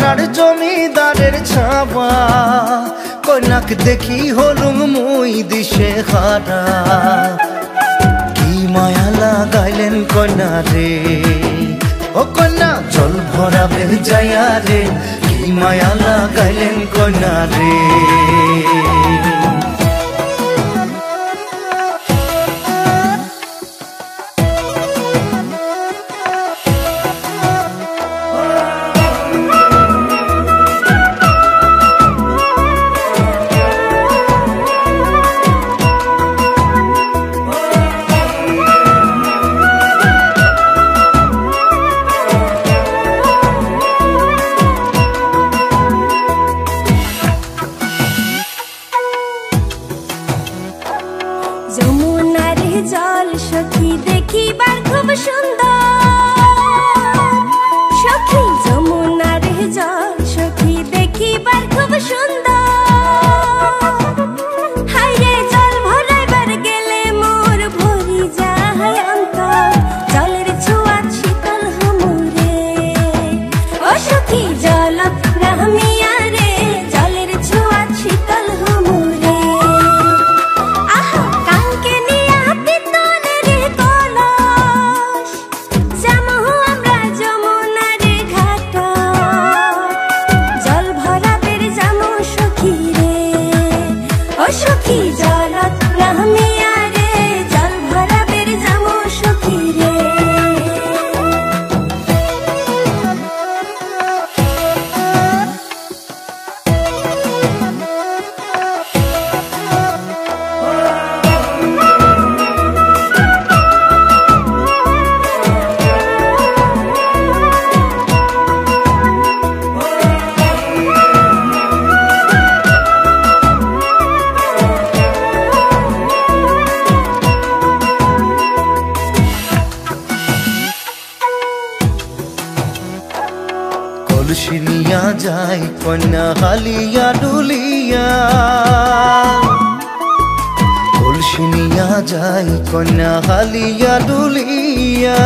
পাড়ার জমিদারের ছাওয়া কন্যাক দেখি হলুম মুই দিশে হারা কি মায়া লাগাইলেন কন্যা রে ও কন্যা জল ভরাবে যায়া রে কি মায়া লাগাইলেন কন্যা রে যমুনার জল সখী দেখিবার খুব সুন্দর সখী যমুনার জল সখী দেখিবার খুব সুন্দর হায়রে জল ভরাইবার গেলে মোর ভরি যায় অন্তর জলের ছোঁয়া শীতল হুমুরে ও সখী জল প্রাহমিয়া রে জলের ছোঁয়া শীতল হুমুরে সখী জলত প্রাহমিয়া রে জল ভরাবের যামো সখী রে কলসি নিয়া যায় কন্যা হালিয়া ডুলিয়া কলসি নিয়া যায় কন্যা হালিয়া ডুলিয়া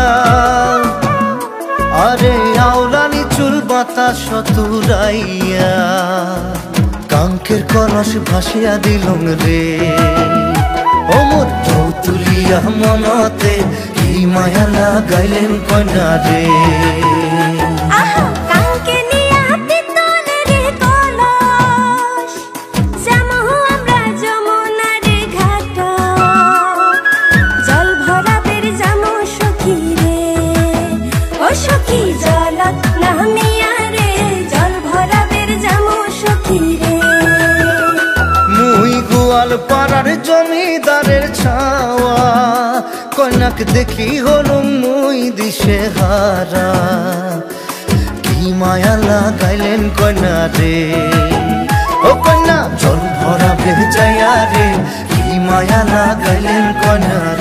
আরে আওলানি চুল বাতাস তুরাইয়া কাঙ্কের কলস ভাসিয়া দিলুম রে ও মোর ঢৌ তুলিয়া মনতে কি মায়া লাগাইলেন কন্যা রে সখী জলত প্রাহমিয়া রে জল ভরাবের যামো সখী রে মুই গোয়াল পাড়ার জমিদারের ছাওয়া কন্যাক দেখি হলুম মুই দিশে হারা কি মায়া লাগাইলেন কন্যা রে ও কন্যা জল ভরাবে যায়া রে কি মায়া লাগাইলেন কন্যা